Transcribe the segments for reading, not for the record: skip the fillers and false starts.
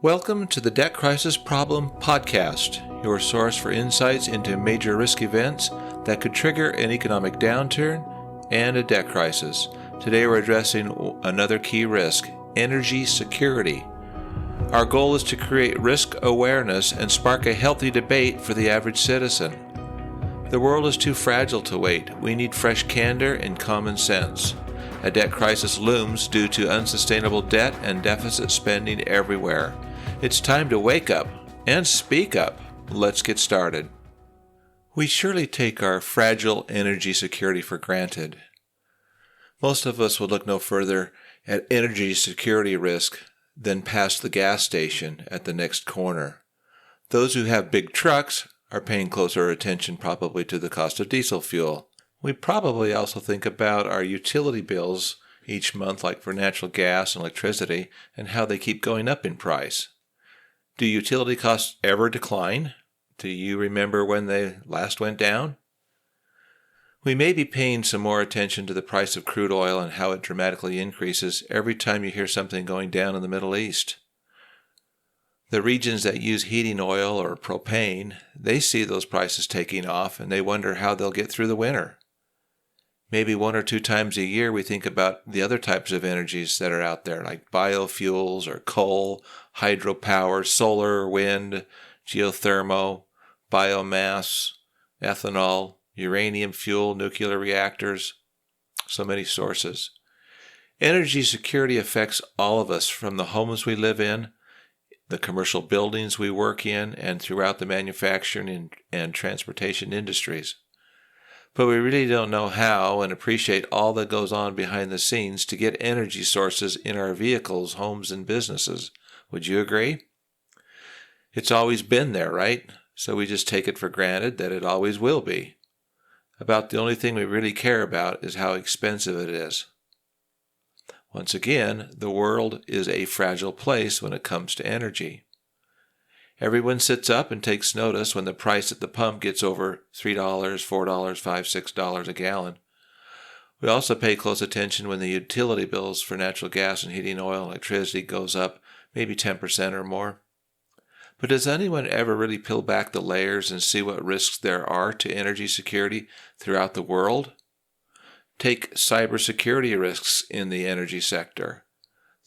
Welcome to the Debt Crisis Problem Podcast, your source for insights into major risk events that could trigger an economic downturn and a debt crisis. Today we're addressing another key risk, energy security. Our goal is to create risk awareness and spark a healthy debate for the average citizen. The world is too fragile to wait. We need fresh candor and common sense. A debt crisis looms due to unsustainable debt and deficit spending everywhere. It's time to wake up and speak up. Let's get started. We surely take our fragile energy security for granted. Most of us will look no further at energy security risk than past the gas station at the next corner. Those who have big trucks are paying closer attention probably to the cost of diesel fuel. We probably also think about our utility bills each month, like for natural gas and electricity, and how they keep going up in price. Do utility costs ever decline? Do you remember when they last went down? We may be paying some more attention to the price of crude oil and how it dramatically increases every time you hear something going down in the Middle East. The regions that use heating oil or propane, they see those prices taking off and they wonder how they'll get through the winter. Maybe one or two times a year we think about the other types of energies that are out there, like biofuels or coal, hydropower, solar, wind, geothermal, biomass, ethanol, uranium fuel, nuclear reactors, so many sources. Energy security affects all of us, from the homes we live in, the commercial buildings we work in, and throughout the manufacturing and transportation industries. But we really don't know how and appreciate all that goes on behind the scenes to get energy sources in our vehicles, homes, and businesses. Would you agree? It's always been there, right? So we just take it for granted that it always will be. About the only thing we really care about is how expensive it is. Once again, the world is a fragile place when it comes to energy. Everyone sits up and takes notice when the price at the pump gets over $3, $4, $5, $6 a gallon. We also pay close attention when the utility bills for natural gas and heating oil and electricity goes up maybe 10% or more. But does anyone ever really peel back the layers and see what risks there are to energy security throughout the world? Take cybersecurity risks in the energy sector.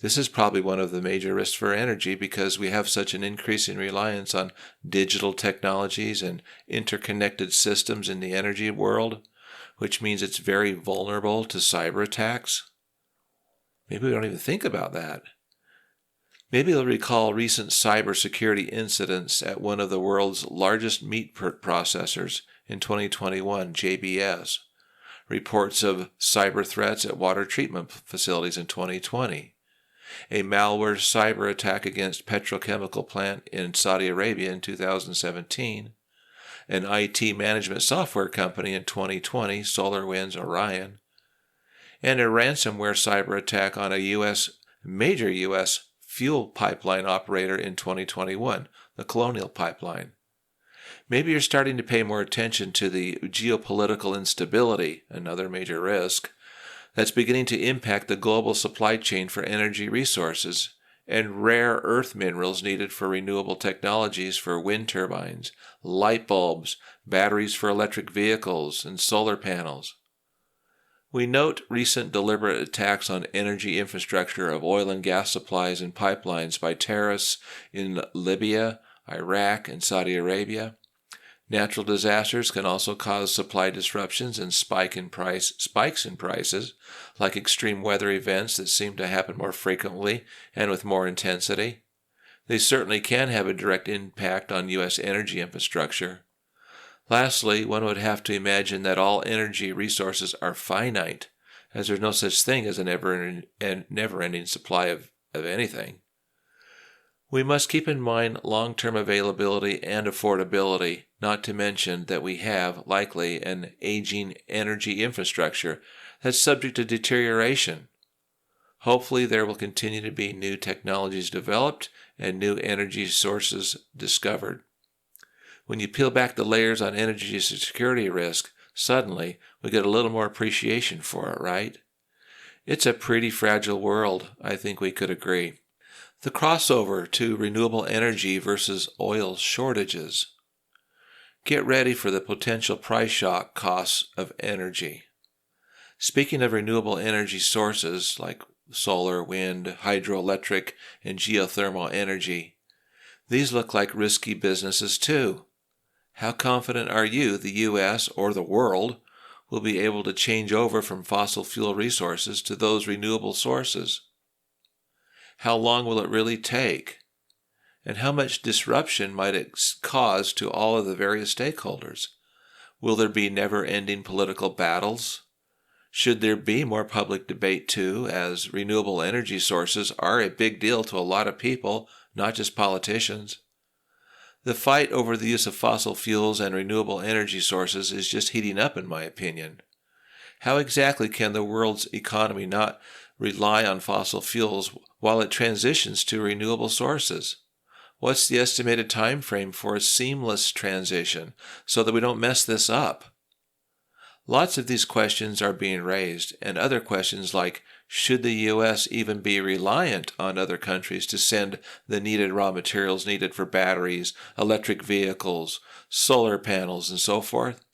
This is probably one of the major risks for energy because we have such an increasing reliance on digital technologies and interconnected systems in the energy world, which means it's very vulnerable to cyber attacks. Maybe we don't even think about that. Maybe you'll recall recent cybersecurity incidents at one of the world's largest meat processors in 2021, JBS. Reports of cyber threats at water treatment facilities in 2020. A malware cyber attack against petrochemical plant in Saudi Arabia in 2017, an IT management software company in 2020, SolarWinds Orion, and a ransomware cyber attack on a major U.S. fuel pipeline operator in 2021, the Colonial Pipeline. Maybe you're starting to pay more attention to the geopolitical instability, another major risk, that's beginning to impact the global supply chain for energy resources and rare earth minerals needed for renewable technologies for wind turbines, light bulbs, batteries for electric vehicles, and solar panels. We note recent deliberate attacks on energy infrastructure of oil and gas supplies and pipelines by terrorists in Libya, Iraq, and Saudi Arabia. Natural disasters can also cause supply disruptions and spikes in prices, like extreme weather events that seem to happen more frequently and with more intensity. They certainly can have a direct impact on U.S. energy infrastructure. Lastly, one would have to imagine that all energy resources are finite, as there's no such thing as a never-ending supply of anything. We must keep in mind long-term availability and affordability, not to mention that we have, likely, an aging energy infrastructure that's subject to deterioration. Hopefully, there will continue to be new technologies developed and new energy sources discovered. When you peel back the layers on energy security risk, suddenly we get a little more appreciation for it, right? It's a pretty fragile world, I think we could agree. The crossover to renewable energy versus oil shortages. Get ready for the potential price shock costs of energy. Speaking of renewable energy sources like solar, wind, hydroelectric, and geothermal energy, these look like risky businesses too. How confident are you the U.S. or the world will be able to change over from fossil fuel resources to those renewable sources? How long will it really take? And how much disruption might it cause to all of the various stakeholders? Will there be never-ending political battles? Should there be more public debate too, as renewable energy sources are a big deal to a lot of people, not just politicians? The fight over the use of fossil fuels and renewable energy sources is just heating up, in my opinion. How exactly can the world's economy not rely on fossil fuels while it transitions to renewable sources? What's the estimated time frame for a seamless transition so that we don't mess this up? Lots of these questions are being raised, and other questions like, should the U.S. even be reliant on other countries to send the needed raw materials needed for batteries, electric vehicles, solar panels, and so forth?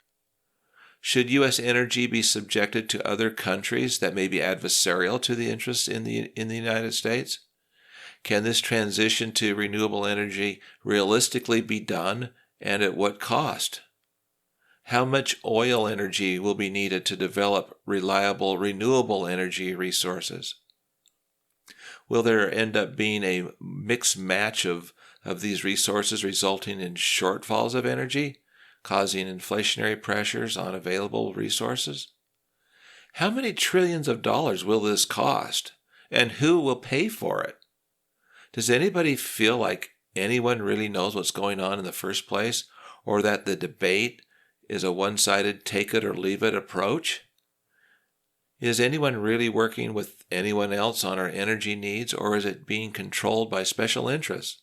Should U.S. energy be subjected to other countries that may be adversarial to the interests in the United States? Can this transition to renewable energy realistically be done, and at what cost? How much oil energy will be needed to develop reliable renewable energy resources? Will there end up being a mixed match of these resources resulting in shortfalls of energy, causing inflationary pressures on available resources? How many trillions of dollars will this cost, and who will pay for it? Does anybody feel like anyone really knows what's going on in the first place, or that the debate is a one-sided take-it-or-leave-it approach? Is anyone really working with anyone else on our energy needs, or is it being controlled by special interests?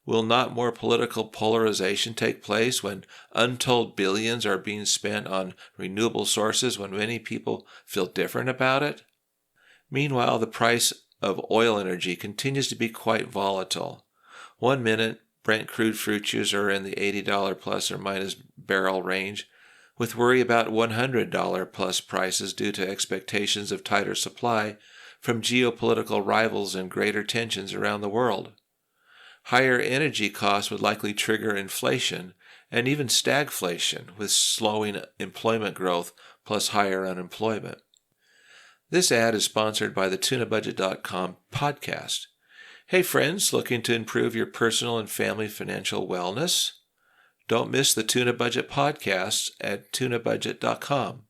Will not more political polarization take place when untold billions are being spent on renewable sources when many people feel different about it? Meanwhile, the price of oil energy continues to be quite volatile. 1 minute, Brent crude futures are in the $80 plus or minus barrel range, with worry about $100 plus prices due to expectations of tighter supply from geopolitical rivals and greater tensions around the world. Higher energy costs would likely trigger inflation and even stagflation, with slowing employment growth plus higher unemployment. This ad is sponsored by the TunaBudget.com podcast. Hey friends, looking to improve your personal and family financial wellness? Don't miss the Tuna Budget podcasts at TunaBudget.com.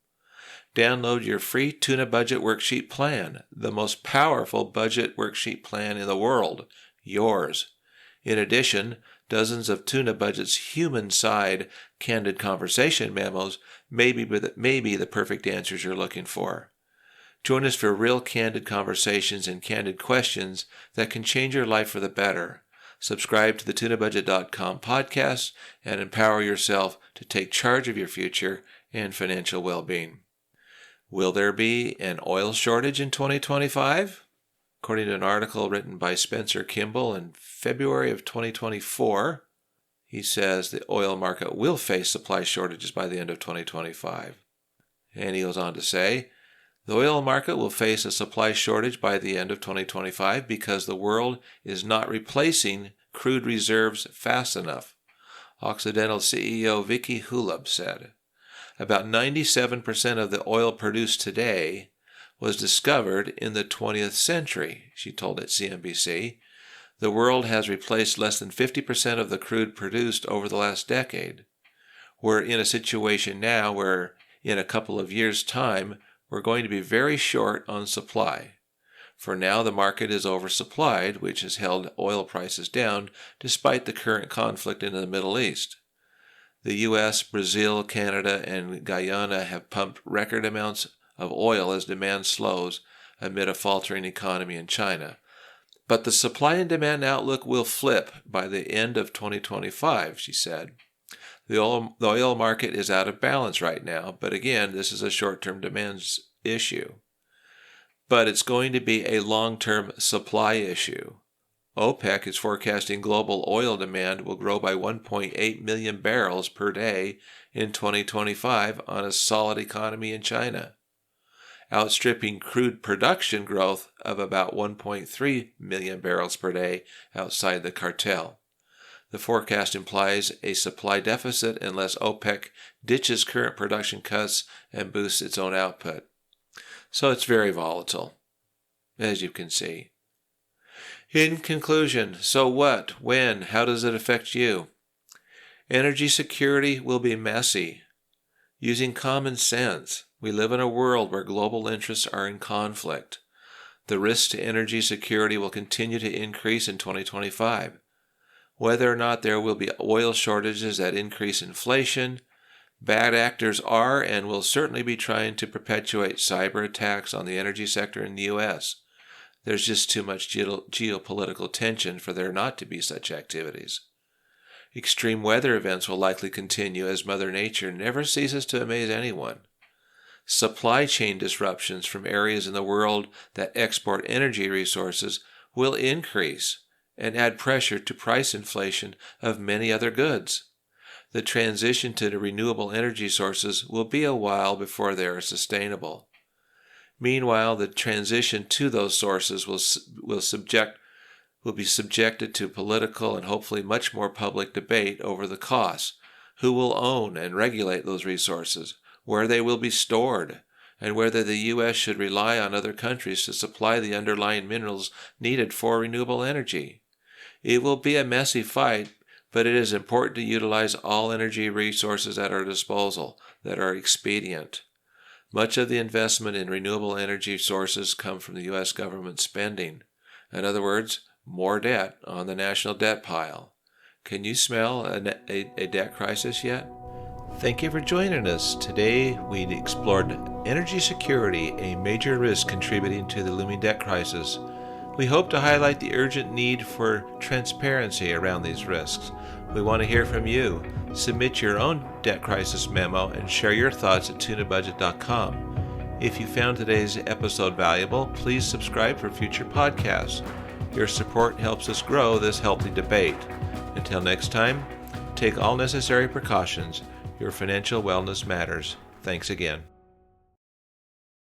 Download your free Tuna Budget Worksheet Plan, the most powerful budget worksheet plan in the world, yours. In addition, dozens of Tuna Budget's human-side candid conversation memos may be the perfect answers you're looking for. Join us for real candid conversations and candid questions that can change your life for the better. Subscribe to the TunaBudget.com podcast and empower yourself to take charge of your future and financial well-being. Will there be an oil shortage in 2025? According to an article written by Spencer Kimball in February of 2024, he says the oil market will face supply shortages by the end of 2025. And he goes on to say, the oil market will face a supply shortage by the end of 2025 because the world is not replacing crude reserves fast enough, Occidental CEO Vicky Hulub said. About 97% of the oil produced today was discovered in the 20th century, she told at CNBC. The world has replaced less than 50% of the crude produced over the last decade. We're in a situation now where, in a couple of years' time, we're going to be very short on supply. For now, the market is oversupplied, which has held oil prices down despite the current conflict in the Middle East. The U.S., Brazil, Canada, and Guyana have pumped record amounts of oil as demand slows amid a faltering economy in China. But the supply and demand outlook will flip by the end of 2025, she said. The oil market is out of balance right now, but again, this is a short-term demand issue. But it's going to be a long-term supply issue. OPEC is forecasting global oil demand will grow by 1.8 million barrels per day in 2025 on a solid economy in China, outstripping crude production growth of about 1.3 million barrels per day outside the cartel. The forecast implies a supply deficit unless OPEC ditches current production cuts and boosts its own output. So it's very volatile, as you can see. In conclusion, so what, when, how does it affect you? Energy security will be messy. Using common sense, we live in a world where global interests are in conflict. The risk to energy security will continue to increase in 2025. Whether or not there will be oil shortages that increase inflation, bad actors are and will certainly be trying to perpetuate cyber attacks on the energy sector in the U.S. There's just too much geopolitical tension for there not to be such activities. Extreme weather events will likely continue as Mother Nature never ceases to amaze anyone. Supply chain disruptions from areas in the world that export energy resources will increase and add pressure to price inflation of many other goods. The transition to renewable energy sources will be a while before they are sustainable. Meanwhile, the transition to those sources will be subjected to political and hopefully much more public debate over the costs, who will own and regulate those resources, where they will be stored, and whether the U.S. should rely on other countries to supply the underlying minerals needed for renewable energy. It will be a messy fight, but it is important to utilize all energy resources at our disposal that are expedient. Much of the investment in renewable energy sources come from the U.S. government spending. In other words, more debt on the national debt pile. Can you smell a debt crisis yet? Thank you for joining us. Today we explored energy security, a major risk contributing to the looming debt crisis. We hope to highlight the urgent need for transparency around these risks. We want to hear from you. Submit your own debt crisis memo and share your thoughts at tunabudget.com. If you found today's episode valuable, please subscribe for future podcasts. Your support helps us grow this healthy debate. Until next time, take all necessary precautions. Your financial wellness matters. Thanks again.